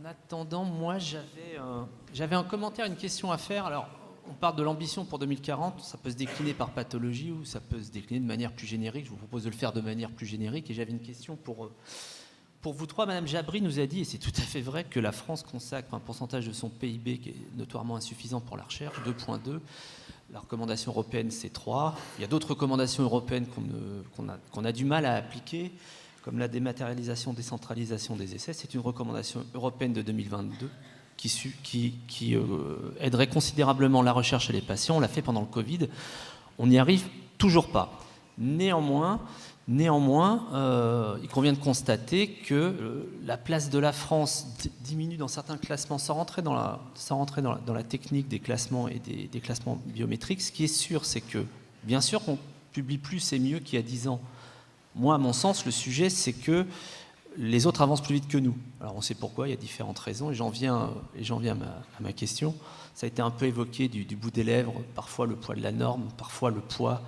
En attendant, moi, j'avais un commentaire, une question à faire. Alors, on parle de l'ambition pour 2040. Ça peut se décliner par pathologie ou ça peut se décliner de manière plus générique. Je vous propose de le faire de manière plus générique. Et j'avais une question pour vous trois. Madame Jabry nous a dit, et c'est tout à fait vrai, que la France consacre un pourcentage de son PIB qui est notoirement insuffisant pour la recherche, 2,2. La recommandation européenne, c'est 3. Il y a d'autres recommandations européennes qu'on a du mal à appliquer, comme la dématérialisation, décentralisation des essais. C'est une recommandation européenne de 2022 qui aiderait considérablement la recherche et les patients. On l'a fait pendant le Covid. On n'y arrive toujours pas. Néanmoins, il convient de constater que la place de la France diminue dans certains classements sans rentrer dans la technique des classements et des classements biométriques. Ce qui est sûr, c'est que, bien sûr, qu'on publie plus et mieux qu'il y a 10 ans. Moi, à mon sens, le sujet, c'est que les autres avancent plus vite que nous. Alors, on sait pourquoi, il y a différentes raisons, et j'en viens à ma question. Ça a été un peu évoqué du bout des lèvres, parfois le poids de la norme, parfois le poids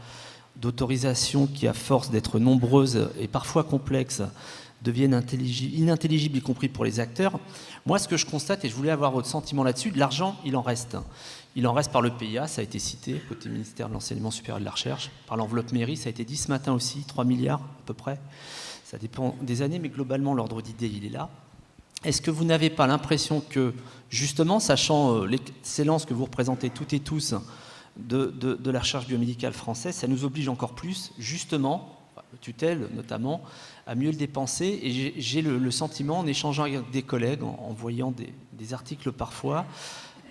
d'autorisation qui, à force d'être nombreuses et parfois complexes, deviennent inintelligibles, y compris pour les acteurs. Moi, ce que je constate, et je voulais avoir votre sentiment là-dessus, de l'argent, il en reste. Il en reste par le PIA, ça a été cité, côté ministère de l'Enseignement supérieur et de la Recherche, par l'enveloppe mairie, ça a été dit ce matin aussi, 3 milliards à peu près. Ça dépend des années, mais globalement, l'ordre d'idée, il est là. Est-ce que vous n'avez pas l'impression que, justement, sachant l'excellence que vous représentez toutes et tous de la recherche biomédicale française, ça nous oblige encore plus, justement, tutelle notamment, à mieux le dépenser. Et j'ai le sentiment, en échangeant avec des collègues, en voyant des articles parfois,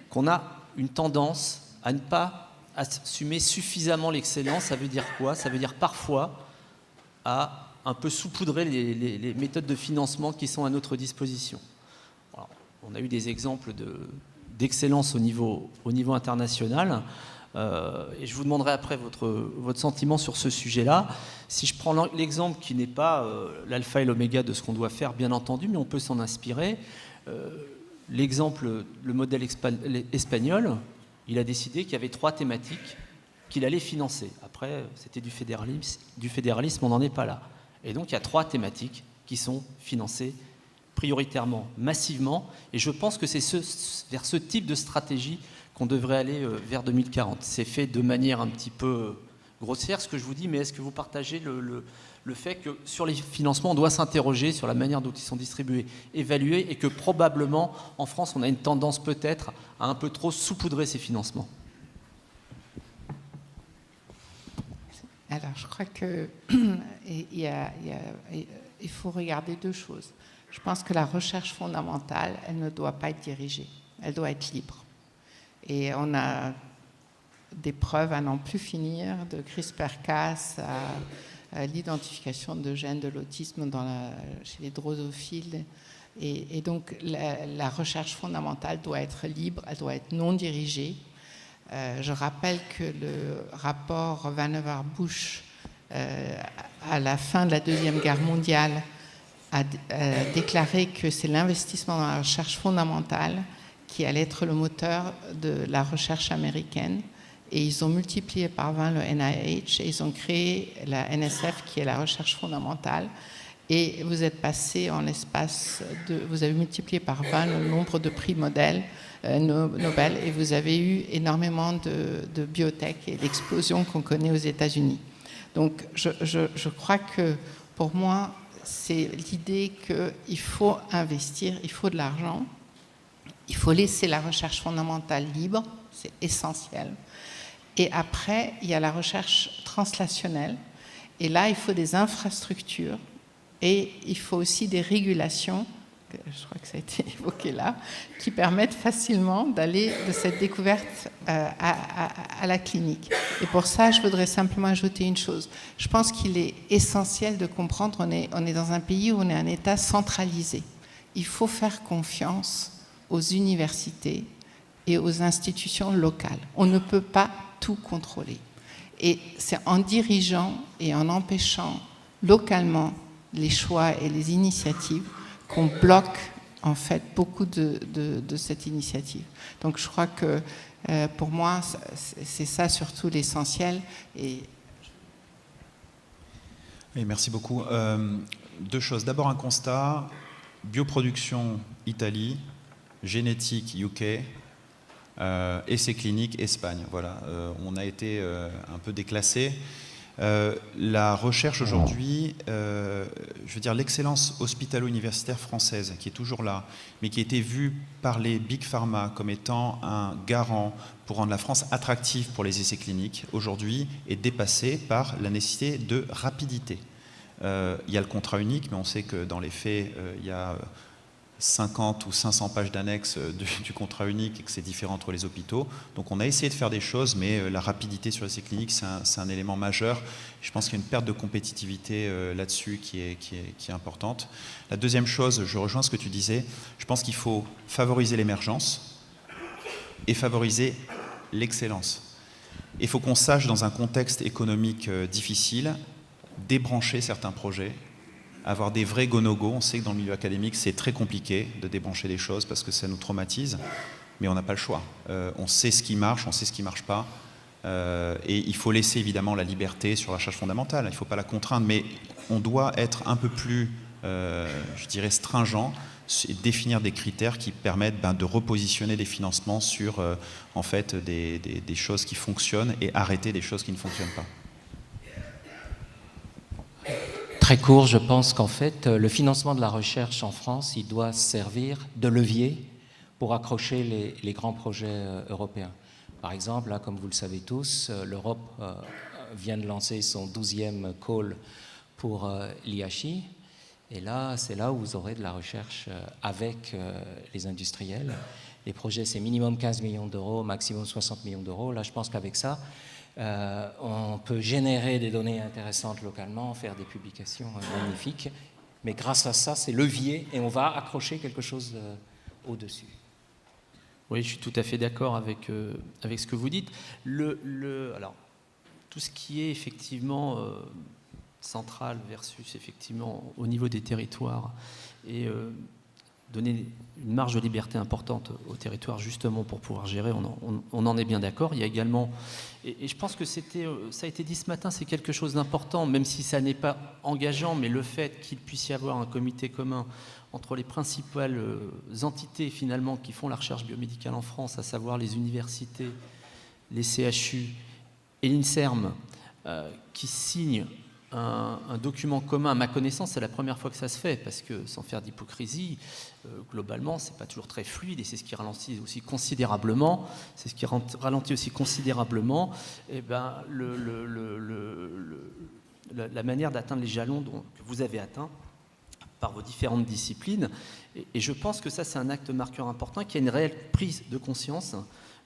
qu'on a une tendance à ne pas assumer suffisamment l'excellence. Ça veut dire quoi? Ça veut dire parfois à un peu saupoudrer les méthodes de financement qui sont à notre disposition. Alors, on a eu des exemples d'excellence au niveau international. Et je vous demanderai après votre sentiment sur ce sujet-là. Si je prends l'exemple qui n'est pas l'alpha et l'oméga de ce qu'on doit faire, bien entendu, mais on peut s'en inspirer. L'exemple, le modèle espagnol, il a décidé qu'il y avait 3 thématiques qu'il allait financer. Après, c'était du fédéralisme, on n'en est pas là. Et donc, il y a 3 thématiques qui sont financées prioritairement, massivement. Et je pense que c'est vers ce type de stratégie qu'on devrait aller vers 2040. C'est fait de manière un petit peu grossière, ce que je vous dis, mais est-ce que vous partagez le fait que sur les financements, on doit s'interroger sur la manière dont ils sont distribués, évalués, et que probablement, en France, on a une tendance peut-être à un peu trop saupoudrer ces financements? Alors, je crois qu'il faut regarder 2 choses. Je pense que la recherche fondamentale, elle ne doit pas être dirigée, elle doit être libre. Et on a des preuves à n'en plus finir, de CRISPR-Cas à l'identification de gènes de l'autisme chez les drosophiles. Et donc, la recherche fondamentale doit être libre, elle doit être non dirigée. Je rappelle que le rapport Vannevar-Bush, à la fin de la Deuxième Guerre mondiale, a déclaré que c'est l'investissement dans la recherche fondamentale qui allait être le moteur de la recherche américaine. Et ils ont multiplié par 20 le NIH et ils ont créé la NSF, qui est la recherche fondamentale. Et vous êtes passé en l'espace vous avez multiplié par 20 le nombre de prix Nobel, et vous avez eu énormément de biotech et d'explosions qu'on connaît aux États-Unis. Donc, je crois que, pour moi, c'est l'idée qu'il faut investir, il faut de l'argent, il faut laisser la recherche fondamentale libre, c'est essentiel. Et après, il y a la recherche translationnelle. Et là, il faut des infrastructures et il faut aussi des régulations, je crois que ça a été évoqué là, qui permettent facilement d'aller de cette découverte à la clinique. Et pour ça, je voudrais simplement ajouter une chose. Je pense qu'il est essentiel de comprendre, on est dans un pays où on est un État centralisé. Il faut faire confiance aux universités et aux institutions locales. On ne peut pas tout contrôler. Et c'est en dirigeant et en empêchant localement les choix et les initiatives qu'on bloque en fait beaucoup de cette initiative. Donc je crois que pour moi, c'est ça surtout l'essentiel. Et merci beaucoup. 2 choses. D'abord un constat, bioproduction Italie, génétique UK, essais cliniques Espagne. Voilà, on a été un peu déclassé. La recherche aujourd'hui, je veux dire l'excellence hospitalo-universitaire française, qui est toujours là, mais qui a été vue par les big pharma comme étant un garant pour rendre la France attractive pour les essais cliniques, aujourd'hui est dépassée par la nécessité de rapidité. Il y a le contrat unique, mais on sait que dans les faits, il y a 50 ou 500 pages d'annexes du contrat unique et que c'est différent entre les hôpitaux. Donc on a essayé de faire des choses, mais la rapidité sur l'essai clinique, c'est un élément majeur. Je pense qu'il y a une perte de compétitivité là-dessus qui est importante. La deuxième chose, je rejoins ce que tu disais, je pense qu'il faut favoriser l'émergence et favoriser l'excellence. Il faut qu'on sache, dans un contexte économique difficile, débrancher certains projets, avoir des vrais go-no-go. On sait que dans le milieu académique, c'est très compliqué de débrancher des choses parce que ça nous traumatise, mais on n'a pas le choix. On sait ce qui marche, on sait ce qui ne marche pas. Et il faut laisser évidemment la liberté sur la recherche fondamentale. Il ne faut pas la contraindre, mais on doit être un peu plus, je dirais, stringent et définir des critères qui permettent de repositionner des financements sur en fait, des choses qui fonctionnent et arrêter des choses qui ne fonctionnent pas. Très court, je pense qu'en fait, le financement de la recherche en France, il doit servir de levier pour accrocher les grands projets européens. Par exemple, là, comme vous le savez tous, l'Europe vient de lancer son 12e call pour l'IHI. Et là, c'est là où vous aurez de la recherche avec les industriels. Les projets, c'est minimum 15 millions d'euros, maximum 60 millions d'euros. Là, je pense qu'avec ça, on peut générer des données intéressantes localement, faire des publications magnifiques, mais grâce à ça, c'est levier et on va accrocher quelque chose au-dessus. Oui, je suis tout à fait d'accord avec ce que vous dites. Alors, tout ce qui est effectivement central versus effectivement au niveau des territoires et donner une marge de liberté importante au territoire justement pour pouvoir gérer, on en est bien d'accord. Il y a également, et je pense que ça a été dit ce matin, c'est quelque chose d'important, même si ça n'est pas engageant, mais le fait qu'il puisse y avoir un comité commun entre les principales entités finalement qui font la recherche biomédicale en France, à savoir les universités, les CHU et l'INSERM, qui signent un document commun. À ma connaissance, c'est la première fois que ça se fait, parce que, sans faire d'hypocrisie, globalement, c'est pas toujours très fluide, et c'est ce qui ralentit aussi considérablement. C'est ce qui ralentit aussi considérablement. Et ben, la manière d'atteindre les jalons que vous avez atteints par vos différentes disciplines. Et je pense que ça, c'est un acte marqueur important, qui a une réelle prise de conscience,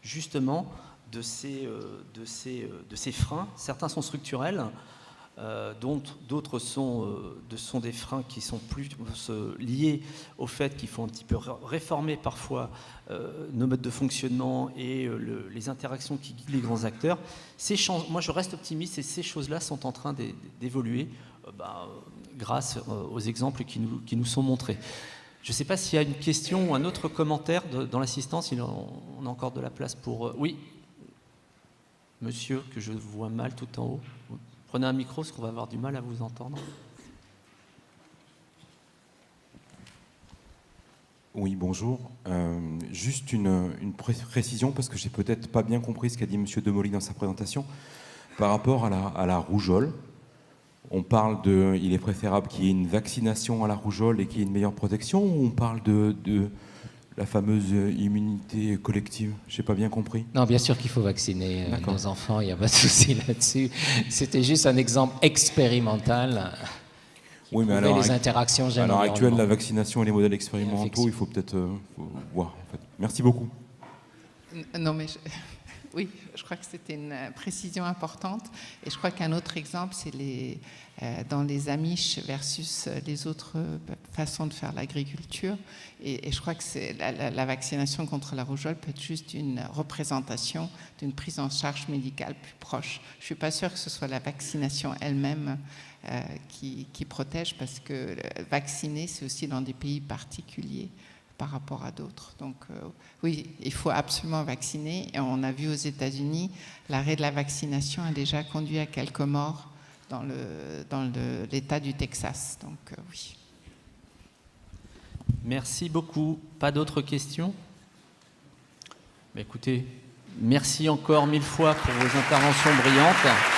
justement, de ces freins. Certains sont structurels. D'autres sont des freins qui sont plus liés au fait qu'il faut un petit peu réformer parfois nos modes de fonctionnement et les interactions qui guident les grands acteurs. Moi, je reste optimiste et ces choses-là sont en train d'évoluer grâce aux exemples qui nous sont montrés. Je ne sais pas s'il y a une question ou un autre commentaire dans l'assistance. On a encore de la place pour... Oui, monsieur, que je vois mal tout en haut. Prenez un micro, parce qu'on va avoir du mal à vous entendre. Oui, bonjour. Juste une précision, parce que j'ai peut-être pas bien compris ce qu'a dit M. Demolly dans sa présentation. Par rapport à la rougeole, on parle il est préférable qu'il y ait une vaccination à la rougeole et qu'il y ait une meilleure protection, ou on parle de la fameuse immunité collective? Je n'ai pas bien compris. Non, bien sûr qu'il faut vacciner nos enfants, il n'y a pas de souci là-dessus. C'était juste un exemple expérimental. Oui, mais alors, les interactions à l'heure actuelle, la vaccination et les modèles expérimentaux, il faut peut-être voir. En fait. Merci beaucoup. Non, mais oui, je crois que c'était une précision importante. Et je crois qu'un autre exemple, c'est dans les Amish versus les autres façons de faire l'agriculture. Et je crois que la vaccination contre la rougeole peut être juste une représentation d'une prise en charge médicale plus proche. Je ne suis pas sûre que ce soit la vaccination elle-même qui protège, parce que vacciner, c'est aussi dans des pays particuliers par rapport à d'autres. Donc oui, il faut absolument vacciner. Et on a vu aux États-Unis, l'arrêt de la vaccination a déjà conduit à quelques morts dans l'État du Texas. Donc oui. Merci beaucoup. Pas d'autres questions? Écoutez, merci encore 1000 fois pour vos interventions brillantes.